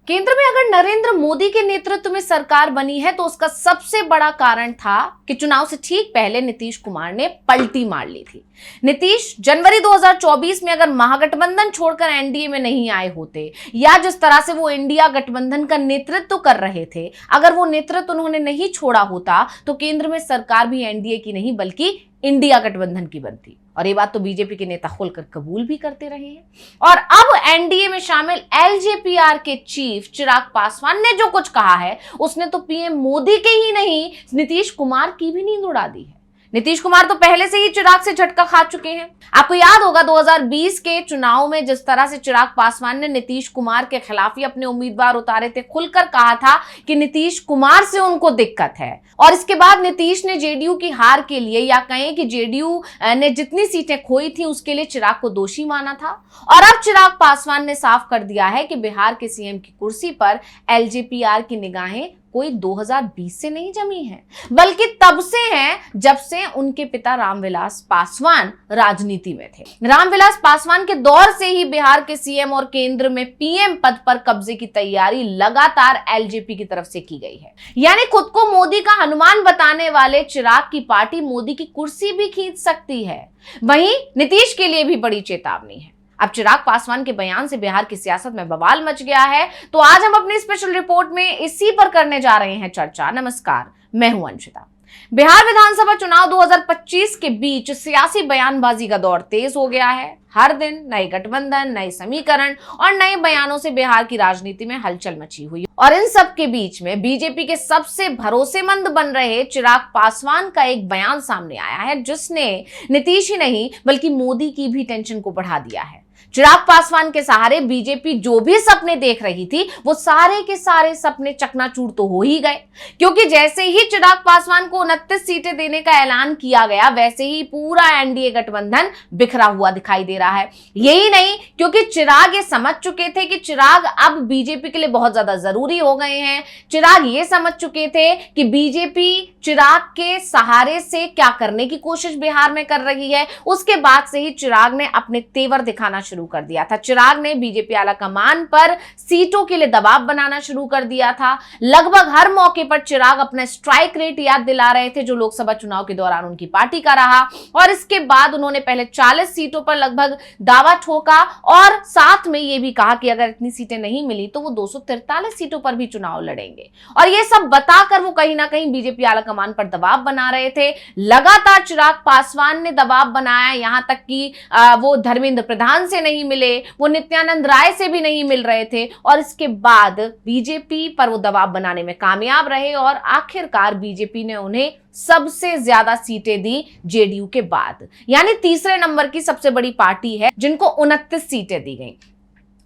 केंद्र में अगर नरेंद्र मोदी के नेतृत्व में सरकार बनी है तो उसका सबसे बड़ा कारण था कि चुनाव से ठीक पहले नीतीश कुमार ने पलटी मार ली थी। नीतीश जनवरी 2024 में अगर महागठबंधन छोड़कर एनडीए में नहीं आए होते या जिस तरह से वो इंडिया गठबंधन का नेतृत्व कर रहे थे, अगर वो नेतृत्व उन्होंने नहीं छोड़ा होता तो केंद्र में सरकार भी एनडीए की नहीं बल्कि इंडिया गठबंधन की बनती। और ये बात तो बीजेपी के नेता खुलकर कबूल भी करते रहे हैं। और अब एनडीए में शामिल एलजेपीआर के चीफ चिराग पासवान ने जो कुछ कहा है उसने तो पीएम मोदी के ही नहीं नीतीश कुमार की भी नींद उड़ा दी है। नीतीश कुमार तो पहले से ही चिराग से झटका खा चुके हैं। आपको याद होगा 2020 के चुनाव में जिस तरह से चिराग पासवान ने नीतीश कुमार के खिलाफ ही अपने उम्मीदवार उतारे थे, खुलकर कहा था कि नीतीश कुमार से उनको दिक्कत है। और इसके बाद नीतीश ने जेडीयू की हार के लिए या कहें कि जेडीयू ने जितनी सीटें खोई थी उसके लिए चिराग को दोषी माना था। और अब चिराग पासवान ने साफ कर दिया है कि बिहार के सीएम की कुर्सी पर एलजेपीआर की निगाहें कोई 2020 से नहीं जमी है, बल्कि तब से हैं जब से उनके पिता रामविलास पासवान राजनीति में थे। रामविलास पासवान के दौर से ही बिहार के सीएम और केंद्र में पीएम पद पर कब्जे की तैयारी लगातार एलजेपी की तरफ से की गई है। यानी खुद को मोदी का हनुमान बताने वाले चिराग की पार्टी मोदी की कुर्सी भी खींच सकती है। वहीं नीतीश के लिए भी बड़ी चेतावनी है। अब चिराग पासवान के बयान से बिहार की सियासत में बवाल मच गया है, तो आज हम अपनी स्पेशल रिपोर्ट में इसी पर करने जा रहे हैं चर्चा। नमस्कार, मैं हूं अंशिता। बिहार विधानसभा चुनाव 2025 के बीच सियासी बयानबाजी का दौर तेज हो गया है। हर दिन नए गठबंधन, नए समीकरण और नए बयानों से बिहार की राजनीति में हलचल मची हुई। और इन सब के बीच में बीजेपी के सबसे भरोसेमंद बन रहे चिराग पासवान का एक बयान सामने आया है जिसने नीतीश ही नहीं बल्कि मोदी की भी टेंशन को बढ़ा दिया है। चिराग पासवान के सहारे बीजेपी जो भी सपने देख रही थी वो सारे के सारे सपने चकनाचूर तो हो ही गए, क्योंकि जैसे ही चिराग पासवान को 29 सीटें देने का ऐलान किया गया वैसे ही पूरा एनडीए गठबंधन बिखरा हुआ दिखाई दे रहा है। यही नहीं, क्योंकि चिराग ये समझ चुके थे कि चिराग अब बीजेपी के लिए बहुत ज्यादा जरूरी हो गए हैं। चिराग ये समझ चुके थे कि बीजेपी चिराग के सहारे से क्या करने की कोशिश बिहार में कर रही है। उसके बाद से ही चिराग ने अपने तेवर दिखाना शुरू कर दिया था। चिराग ने बीजेपी आला कमान पर सीटों के लिए दबाव बनाना शुरू कर दिया था। लगभग हर मौके पर चिराग अपना स्ट्राइक रेट याद दिला रहे थे जो लोकसभा चुनाव के दौरान उनकी पार्टी का रहा। और इसके बाद उन्होंने पहले 40 सीटों पर लगभग दावा ठोका और साथ में यह भी कहा कि अगर इतनी सीटें नहीं मिली तो वो 243 सीटों पर भी चुनाव लड़ेंगे। और यह सब बताकर वो कहीं ना कहीं बीजेपी आला कमान पर दबाव बना रहे थे। लगातार चिराग पासवान ने दबाव बनाया, यहां तक कि वो धर्मेंद्र प्रधान से नहीं मिले, वो नित्यानंद राय से भी नहीं मिल रहे थे। और इसके बाद बीजेपी पर वो दबाव बनाने में कामयाब रहे और आखिरकार बीजेपी ने उन्हें सबसे ज्यादा सीटें दी जेडीयू के बाद। यानी तीसरे नंबर की सबसे बड़ी पार्टी है जिनको 29 सीटें दी गई।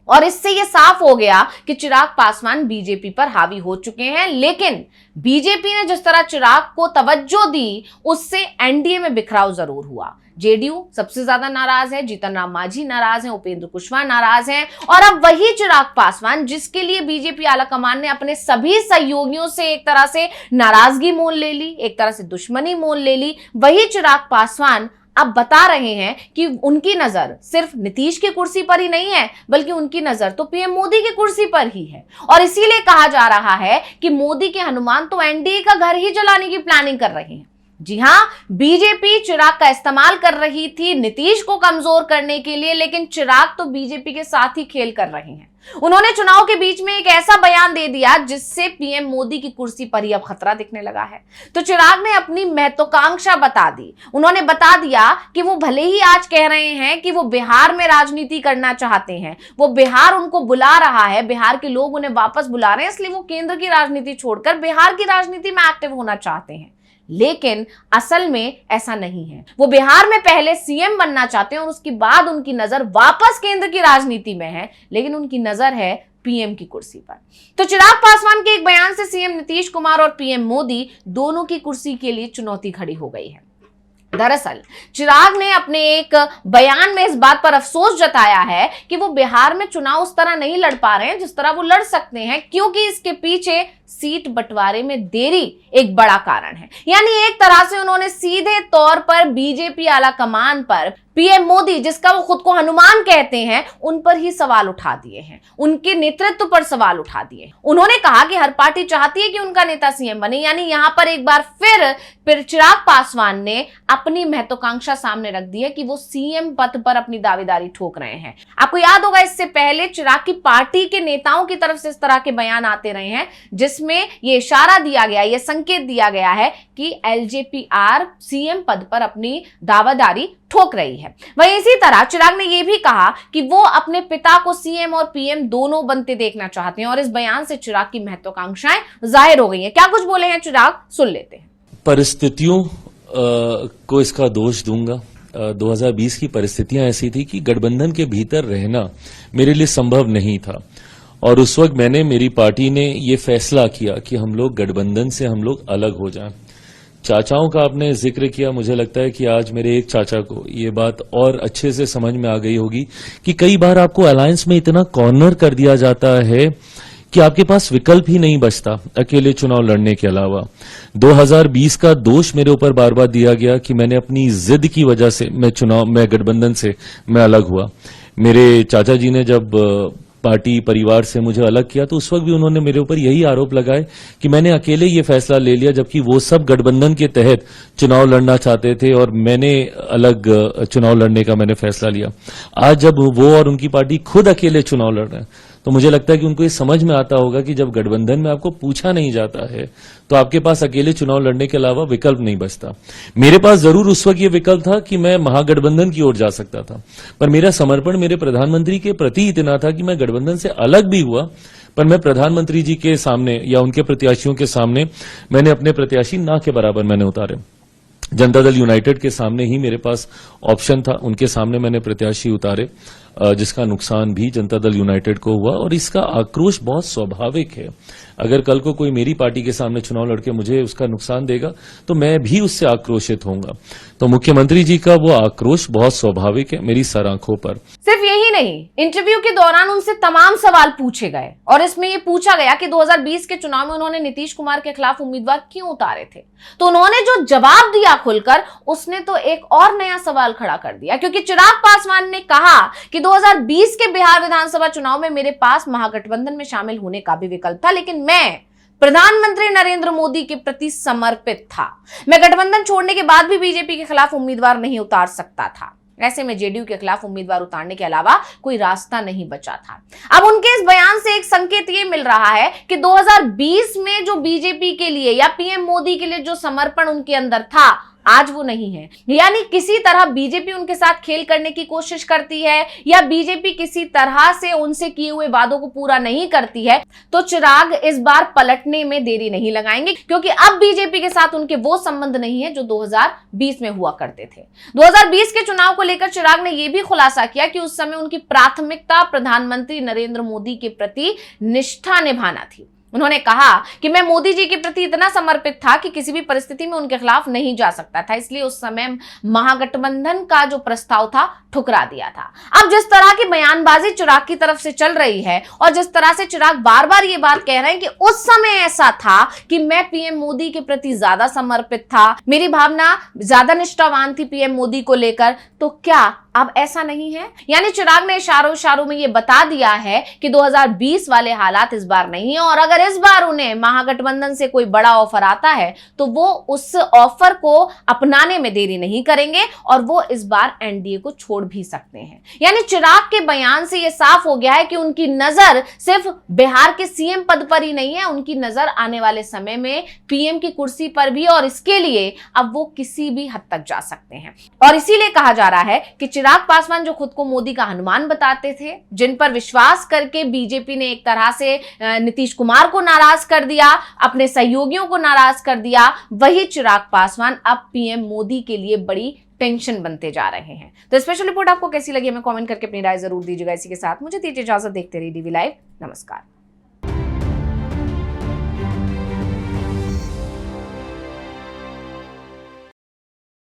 और इससे यह साफ हो गया कि चिराग पासवान बीजेपी पर हावी हो चुके हैं। लेकिन बीजेपी ने जिस तरह चिराग को तवज्जो दी उससे एनडीए में बिखराव जरूर हुआ। जेडीयू सबसे ज्यादा नाराज है, जीतन राम मांझी नाराज हैं, उपेंद्र कुशवाहा नाराज हैं। और अब वही चिराग पासवान जिसके लिए बीजेपी आला कमान ने अपने सभी सहयोगियों से एक तरह से नाराजगी मोल ले ली, एक तरह से दुश्मनी मोल ले ली, वही चिराग पासवान अब बता रहे हैं कि उनकी नजर सिर्फ नीतीश की कुर्सी पर ही नहीं है बल्कि उनकी नजर तो पीएम मोदी की कुर्सी पर ही है। और इसीलिए कहा जा रहा है कि मोदी के हनुमान तो एनडीए का घर ही जलाने की प्लानिंग कर रहे हैं। जी हां, बीजेपी चिराग का इस्तेमाल कर रही थी नीतीश को कमजोर करने के लिए, लेकिन चिराग तो बीजेपी के साथ ही खेल कर रहे हैं। उन्होंने चुनाव के बीच में एक ऐसा बयान दे दिया जिससे पीएम मोदी की कुर्सी पर ही अब खतरा दिखने लगा है। तो चिराग ने अपनी महत्वाकांक्षा बता दी। उन्होंने बता दिया कि वो भले ही आज कह रहे हैं कि वो बिहार में राजनीति करना चाहते हैं, वो बिहार उनको बुला रहा है, बिहार के लोग उन्हें वापस बुला रहे हैं, इसलिए वो केंद्र की राजनीति छोड़कर बिहार की राजनीति में एक्टिव होना चाहते हैं। लेकिन असल में ऐसा नहीं है। वो बिहार में पहले सीएम बनना चाहते हैं और उसके बाद उनकी नजर वापस केंद्र की राजनीति में है, लेकिन उनकी नजर है पीएम की कुर्सी पर। तो चिराग पासवान के एक बयान से सीएम नीतीश कुमार और पीएम मोदी दोनों की कुर्सी के लिए चुनौती खड़ी हो गई है। दरअसल चिराग ने अपने एक बयान में इस बात पर अफसोस जताया है कि वो बिहार में चुनाव उस तरह नहीं लड़ पा रहे हैं जिस तरह वो लड़ सकते हैं, क्योंकि इसके पीछे सीट बंटवारे में देरी एक बड़ा कारण है। यानी एक तरह से उन्होंने सीधे तौर पर बीजेपी आला कमान पर पीएम मोदी, जिसका वो खुद को हनुमान कहते हैं, उन पर ही सवाल उठा दिए हैं, उनके नेतृत्व पर सवाल उठा दिए। उन्होंने कहा कि हर पार्टी चाहती है कि उनका नेता सीएम बने, यानी यहां पर एक बार फिर चिराग पासवान ने अपनी महत्वाकांक्षा सामने रख दी है कि वो सीएम पद पर अपनी दावेदारी ठोक रहे हैं। आपको याद होगा इससे पहले चिराग की पार्टी के नेताओं की तरफ से इस तरह के बयान आते रहे हैं जिसमें यह इशारा दिया गया, यह संकेत दिया गया है कि एलजेपीआर सीएम पद पर अपनी दावेदारी ठोक रही है। वहीं इसी तरह चिराग ने यह भी कहा कि वो अपने पिता को सीएम और पीएम दोनों बनते देखना चाहते हैं और इस बयान से चिराग की महत्वाकांक्षाएं जाहिर हो गई हैं। क्या कुछ बोले हैं चिराग, सुन लेते हैं। परिस्थितियों को इसका दोष दूंगा। 2020 की परिस्थितियां ऐसी थी कि गठबंधन के भीतर रहना मेरे लिए संभव नहीं था और उस वक्त मेरी पार्टी ने ये फैसला किया कि हम लोग गठबंधन से हम लोग अलग हो जाएं। चाचाओं का आपने जिक्र किया, मुझे लगता है कि आज मेरे एक चाचा को ये बात और अच्छे से समझ में आ गई होगी कि कई बार आपको अलायंस में इतना कॉर्नर कर दिया जाता है कि आपके पास विकल्प ही नहीं बचता अकेले चुनाव लड़ने के अलावा। 2020 का दोष मेरे ऊपर बार बार दिया गया कि मैंने अपनी जिद की वजह से मैं गठबंधन से मैं अलग हुआ। मेरे चाचा जी ने जब पार्टी परिवार से मुझे अलग किया तो उस वक्त भी उन्होंने मेरे ऊपर यही आरोप लगाए कि मैंने अकेले ये फैसला ले लिया, जबकि वो सब गठबंधन के तहत चुनाव लड़ना चाहते थे और मैंने अलग चुनाव लड़ने का मैंने फैसला लिया। आज जब वो और उनकी पार्टी खुद अकेले चुनाव लड़ रहे हैं तो मुझे लगता है कि उनको ये समझ में आता होगा कि जब गठबंधन में आपको पूछा नहीं जाता है तो आपके पास अकेले चुनाव लड़ने के अलावा विकल्प नहीं बचता। मेरे पास जरूर उस वक्त ये विकल्प था कि मैं महागठबंधन की ओर जा सकता था, पर मेरा समर्पण मेरे प्रधानमंत्री के प्रति इतना था कि मैं गठबंधन से अलग भी हुआ पर मैं प्रधानमंत्री जी के सामने या उनके प्रत्याशियों के सामने मैंने अपने प्रत्याशी ना के बराबर मैंने उतारे। जनता दल यूनाइटेड के सामने ही मेरे पास ऑप्शन था, उनके सामने मैंने प्रत्याशी उतारे, जिसका नुकसान भी जनता दल यूनाइटेड को हुआ और इसका आक्रोश बहुत स्वाभाविक है। अगर कल को कोई मेरी पार्टी के सामने चुनाव लड़के मुझे उसका नुकसान देगा तो मैं भी उससे आक्रोशित होऊंगा। तो मुख्यमंत्री जी का वो आक्रोश बहुत स्वाभाविक है मेरी सर आंखों पर। सिर्फ यही नहीं, इंटरव्यू के दौरान उनसे तमाम सवाल पूछे गए और इसमें यह पूछा गया कि 2020 के चुनाव में उन्होंने नीतीश कुमार के खिलाफ उम्मीदवार क्यों उतारे थे। तो उन्होंने जो जवाब दिया खुलकर, उसने तो एक और नया सवाल खड़ा कर दिया, क्योंकि चिराग पासवान ने कहा कि 2020 के बिहार विधानसभा चुनाव में मेरे पास महागठबंधन में शामिल होने का भी विकल्प था, लेकिन मैं प्रधानमंत्री नरेंद्र मोदी के प्रति समर्पित था। मैं गठबंधन छोड़ने के बाद भी बीजेपी के खिलाफ उम्मीदवार नहीं उतार सकता था। ऐसे में जेडीयू के खिलाफ उम्मीदवार उतारने के अलावा कोई रास्ता नहीं बचा था। अब उनके इस बयान से एक संकेत ये मिल रहा है कि 2020 में जो बीजेपी के लिए या पीएम मोदी के लिए जो समर्पण उनके अंदर था, आज वो नहीं है। यानी किसी तरह बीजेपी उनके साथ खेल करने की कोशिश करती है या बीजेपी किसी तरह से उनसे किए हुए वादों को पूरा नहीं करती है, तो चिराग इस बार पलटने में देरी नहीं लगाएंगे, क्योंकि अब बीजेपी के साथ उनके वो संबंध नहीं है जो 2020 में हुआ करते थे। 2020 के चुनाव को लेकर चिराग ने यह भी खुलासा किया कि उस समय उनकी प्राथमिकता प्रधानमंत्री नरेंद्र मोदी के प्रति निष्ठा निभाना थी। उन्होंने कहा कि मैं मोदी जी के प्रति इतना समर्पित था कि किसी भी परिस्थिति में उनके खिलाफ नहीं जा सकता था, इसलिए उस समय महागठबंधन का जो प्रस्ताव था ठुकरा दिया था। अब जिस तरह की बयानबाजी चिराग की तरफ से चल रही है और जिस तरह से चिराग बार बार ये बात कह रहे हैं कि उस समय ऐसा था कि मैं पीएम मोदी के प्रति ज्यादा समर्पित था, मेरी भावना ज्यादा निष्ठावान थी पीएम मोदी को लेकर, तो क्या अब ऐसा नहीं है? यानी चिराग ने इशारों में ये बता दिया है कि 2020 वाले हालात इस बार नहीं है और अगर इस बार उन्हें महागठबंधन से कोई बड़ा ऑफर आता है तो वो उस ऑफर को अपनाने में देरी नहीं करेंगे और वो इस बार एनडीए को छोड़ भी सकते हैं। यानी चिराग के बयान से ये साफ हो गया है कि उनकी नजर सिर्फ बिहार के सीएम पद पर ही नहीं है, उनकी नजर आने वाले समय में पीएम की कुर्सी पर भी, और इसके लिए अब वो किसी भी हद तक जा सकते हैं। और इसीलिए कहा जा रहा है कि चिराग पासवान जो खुद को मोदी का हनुमान बताते थे, जिन पर विश्वास करके बीजेपी ने एक तरह से नीतीश कुमार को नाराज कर दिया, अपने सहयोगियों को नाराज कर दिया, वही चिराग पासवान अब पीएम मोदी के लिए बड़ी टेंशन बनते जा रहे हैं। तो स्पेशल रिपोर्ट आपको कैसी लगी हमें कमेंट करके अपनी राय जरूर दीजिएगा। इसी के साथ मुझे दीजिए इजाजत, देखते रहिए डीवी लाइव। नमस्कार।